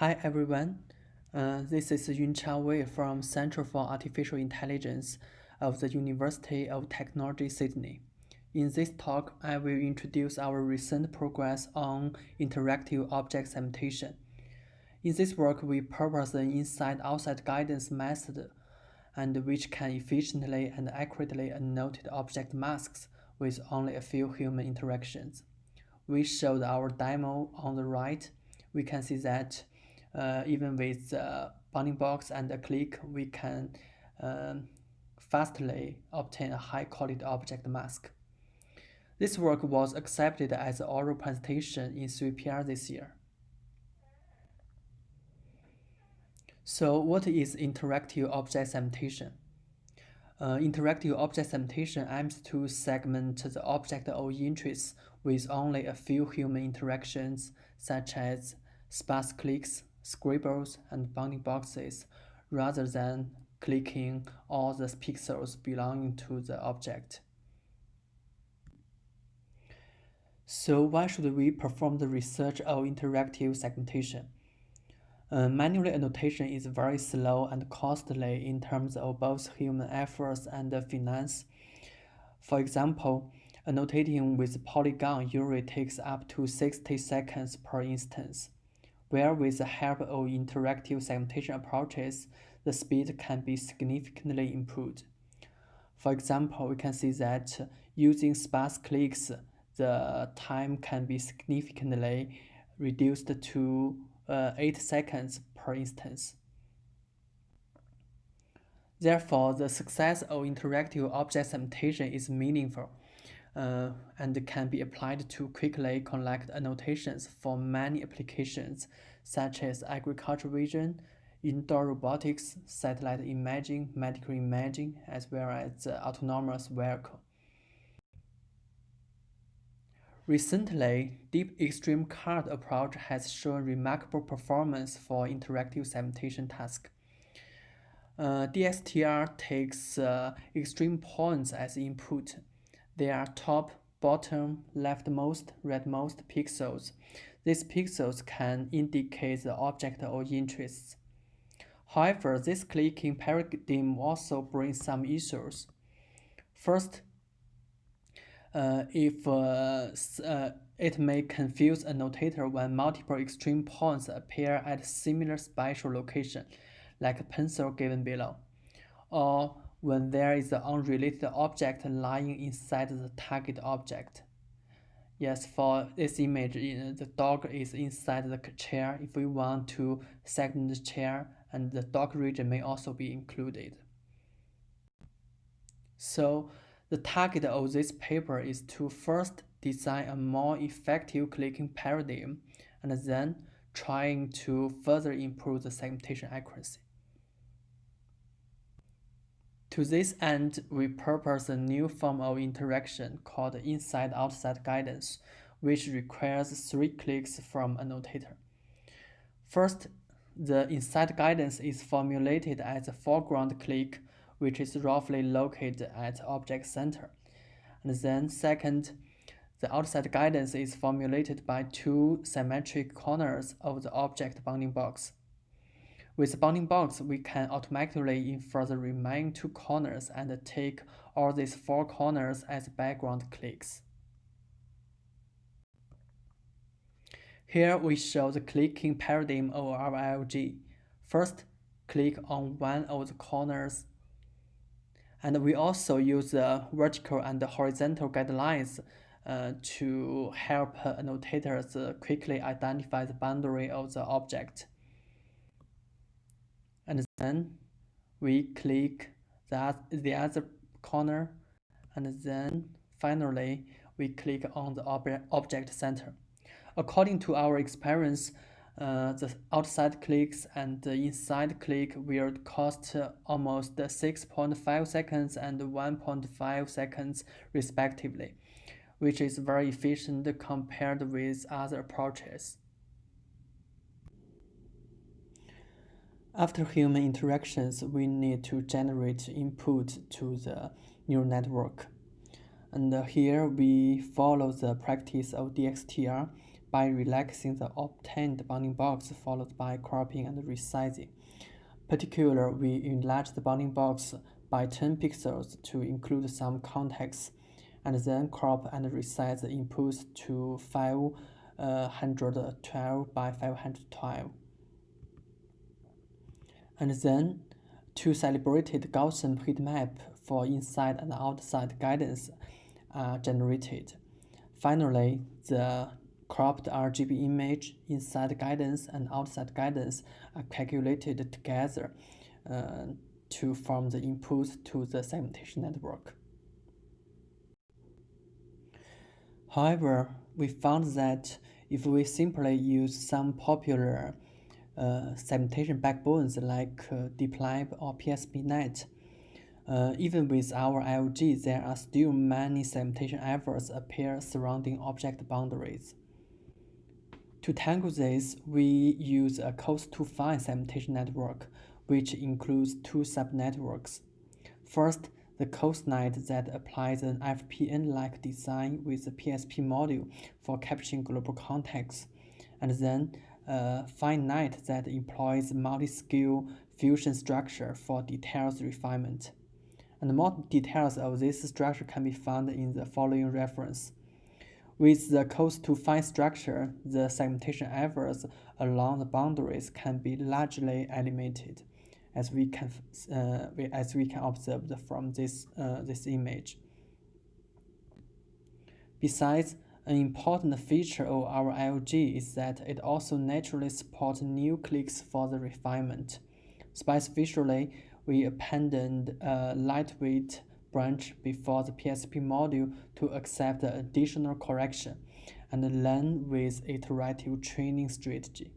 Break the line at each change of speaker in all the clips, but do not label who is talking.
Hi everyone, this is Yuncha Wei from Center for Artificial Intelligence of the University of Technology, Sydney. In this talk, I will introduce our recent progress on interactive object segmentation. In this work, we propose an inside-outside guidance method and which can efficiently and accurately annotate object masks with only a few human interactions. We showed our demo on the right. We can see that even with the bounding box and a click, we can fastly obtain a high-quality object mask. This work was accepted as an oral presentation in CVPR this year. So what is interactive object segmentation? Interactive object segmentation aims to segment the object of interest with only a few human interactions, such as sparse clicks, scribbles, and bounding boxes, rather than clicking all the pixels belonging to the object. So why should we perform the research of interactive segmentation? Manual annotation is very slow and costly in terms of both human efforts and finance. For example, annotating with polygon usually takes up to 60 seconds per instance, where with the help of interactive segmentation approaches, the speed can be significantly improved. For example, we can see that using sparse clicks, the time can be significantly reduced to 8 seconds per instance. Therefore, the success of interactive object segmentation is meaningful and can be applied to quickly collect annotations for many applications such as agricultural vision, indoor robotics, satellite imaging, medical imaging, as well as autonomous vehicle. Recently, deep extreme card approach has shown remarkable performance for interactive segmentation tasks. DXTR takes extreme points as input. They are top, bottom, leftmost, rightmost pixels. These pixels can indicate the object of interest. However, this clicking paradigm also brings some issues. First, it may confuse a annotator when multiple extreme points appear at similar spatial location, like a pencil given below, or when there is an unrelated object lying inside the target object. Yes, for this image, the dog is inside the chair. If we want to segment the chair, and the dog region may also be included. So, the target of this paper is to first design a more effective clicking paradigm and then trying to further improve the segmentation accuracy. To this end, we propose a new form of interaction called inside-outside guidance, which requires 3 clicks from annotator. First, the inside guidance is formulated as a foreground click, which is roughly located at object center. And then second, the outside guidance is formulated by 2 symmetric corners of the object bounding box. With the bounding box, we can automatically infer the remaining 2 corners and take all these 4 corners as background clicks. Here we show the clicking paradigm of our ILG. First, click on one of the corners. And we also use the vertical and the horizontal guidelines to help annotators quickly identify the boundary of the object. And then we click the other corner, and then finally we click on the object center. According to our experience, the outside clicks and the inside click will cost almost 6.5 seconds and 1.5 seconds respectively, which is very efficient compared with other approaches. After human interactions, we need to generate input to the neural network. And here we follow the practice of DXTR by relaxing the obtained bounding box followed by cropping and resizing. Particularly, we enlarge the bounding box by 10 pixels to include some context, and then crop and resize the inputs to 512 by 512. And then, two calibrated Gaussian heat map for inside and outside guidance are generated. Finally, the cropped RGB image inside guidance and outside guidance are calculated together to form the inputs to the segmentation network. However, we found that if we simply use some popular segmentation backbones like DeepLab or PSP.NET, even with our IOG, there are still many segmentation efforts appear surrounding object boundaries. To tackle this, we use a cost-to-fine segmentation network, which includes two subnetworks. First, the CoastNet that applies an FPN-like design with a PSP module for capturing global context, and then FineNet that employs multi-scale fusion structure for details refinement. And more details of this structure can be found in the following reference. With the coast-to-fine structure, the segmentation efforts along the boundaries can be largely eliminated, as we can observe from this image. Besides, an important feature of our IOG is that it also naturally supports new clicks for the refinement. Specifically, we appended a lightweight branch before the PSP module to accept the additional correction and learn with iterative training strategy.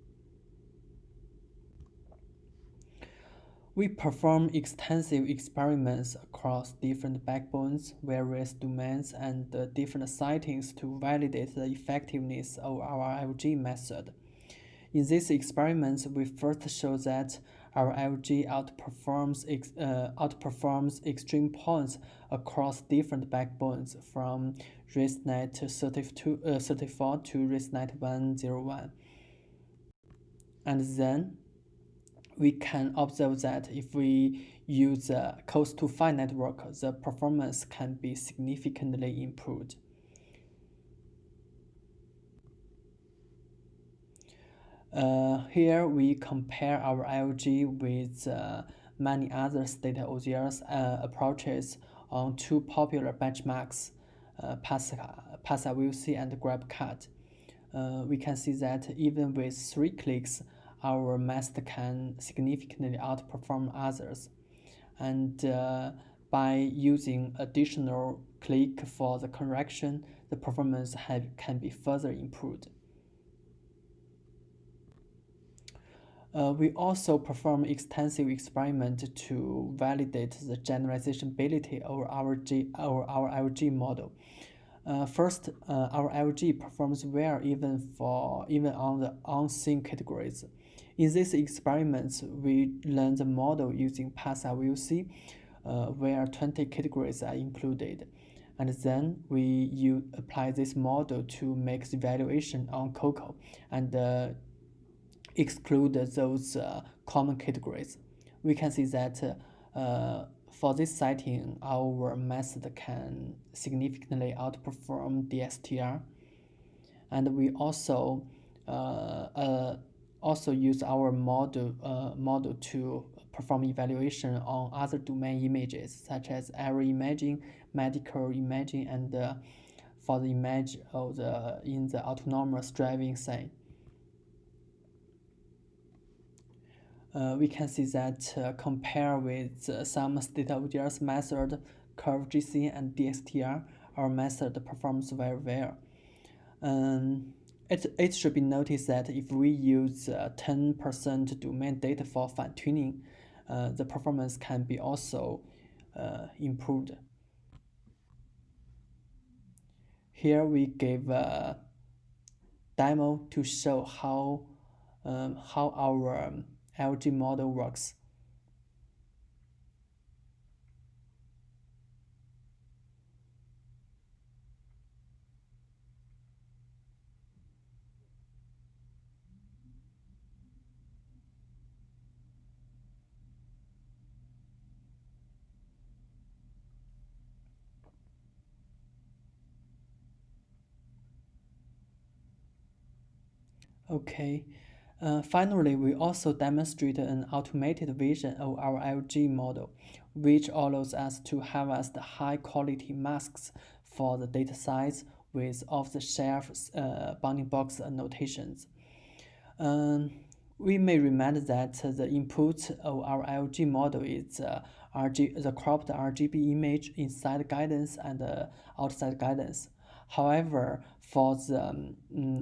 We perform extensive experiments across different backbones, various domains, and different settings to validate the effectiveness of our IOG method. In these experiments, we first show that our IOG outperforms extreme points across different backbones from ResNet 34 to ResNet 101. And then we can observe that if we use a coast-to-fine network, the performance can be significantly improved. Here we compare our IOG with many other state-of-the-art approaches on two popular benchmarks, PASA-VOC and GrabCAD. We can see that even with 3 clicks, our method can significantly outperform others. And by using additional click for the correction, the performance can be further improved. We also perform extensive experiments to validate the generalization ability of our IOG model. First, our IOG performs well even on the unseen categories. In these experiments, we learn the model using PASA-VOC, where 20 categories are included. And then we apply this model to make the evaluation on COCO and exclude those common categories. We can see that for this setting, our method can significantly outperform DSTR. And we also use our model to perform evaluation on other domain images, such as aerial imaging, medical imaging, and for the image in the autonomous driving scene. We can see that compared with some state-of-the-art method, CurveGC and DSTR, our method performs very well. It should be noticed that if we use 10% domain data for fine-tuning, the performance can be also improved. Here we give a demo to show how our IOG model works. Okay. Finally, we also demonstrated an automated version of our IoG model, which allows us to harvest high-quality masks for the data size with off-the-shelf bounding box annotations. Um, we may remember that the input of our IoG model is the cropped RGB image inside guidance and outside guidance. However, for the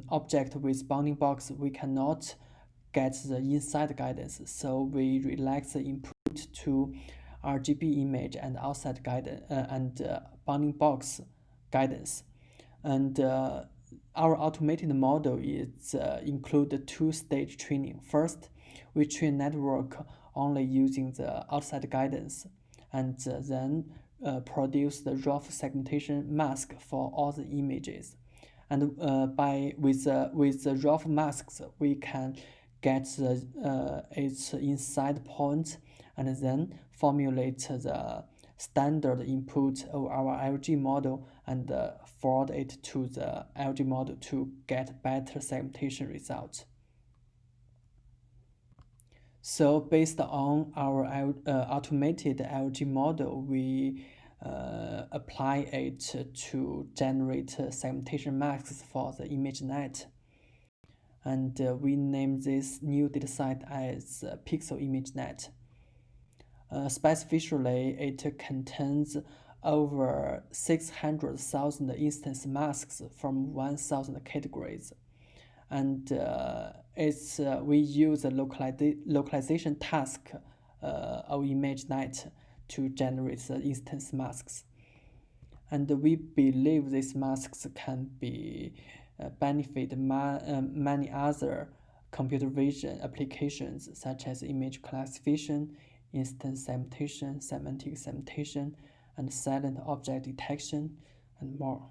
object with bounding box, we cannot get the inside guidance, so we relax the input to RGB image and outside guidance and bounding box guidance. And our automated model is include the two-stage training. First, we train network only using the outside guidance, and then produce the rough segmentation mask for all the images. And with the rough masks, we can get its inside point and then formulate the standard input of our IoG model and forward it to the IoG model to get better segmentation results. So based on our automated IoG model, we apply it to generate segmentation masks for the ImageNet. And we name this new dataset as Pixel ImageNet. Specifically, it contains over 600,000 instance masks from 1,000 categories. And we use a localization task of ImageNet to generate the instance masks. And we believe these masks can be benefit many other computer vision applications such as image classification, instance segmentation, semantic segmentation, and silent object detection, and more.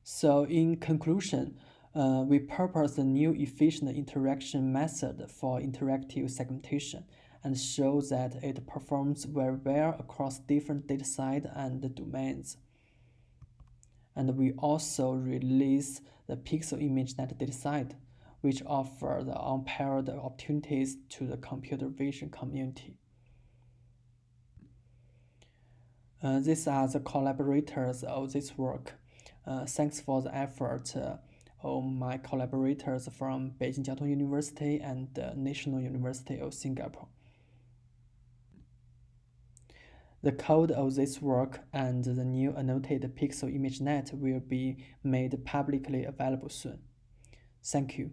So in conclusion, we propose a new efficient interaction method for interactive segmentation and show that it performs very well across different datasets and domains. And we also release the Pixel ImageNet dataset, which offer the unparalleled opportunities to the computer vision community. These are the collaborators of this work. Thanks for the effort of my collaborators from Beijing Jiao Tong University and the National University of Singapore. The code of this work and the new annotated Pixel ImageNet will be made publicly available soon. Thank you.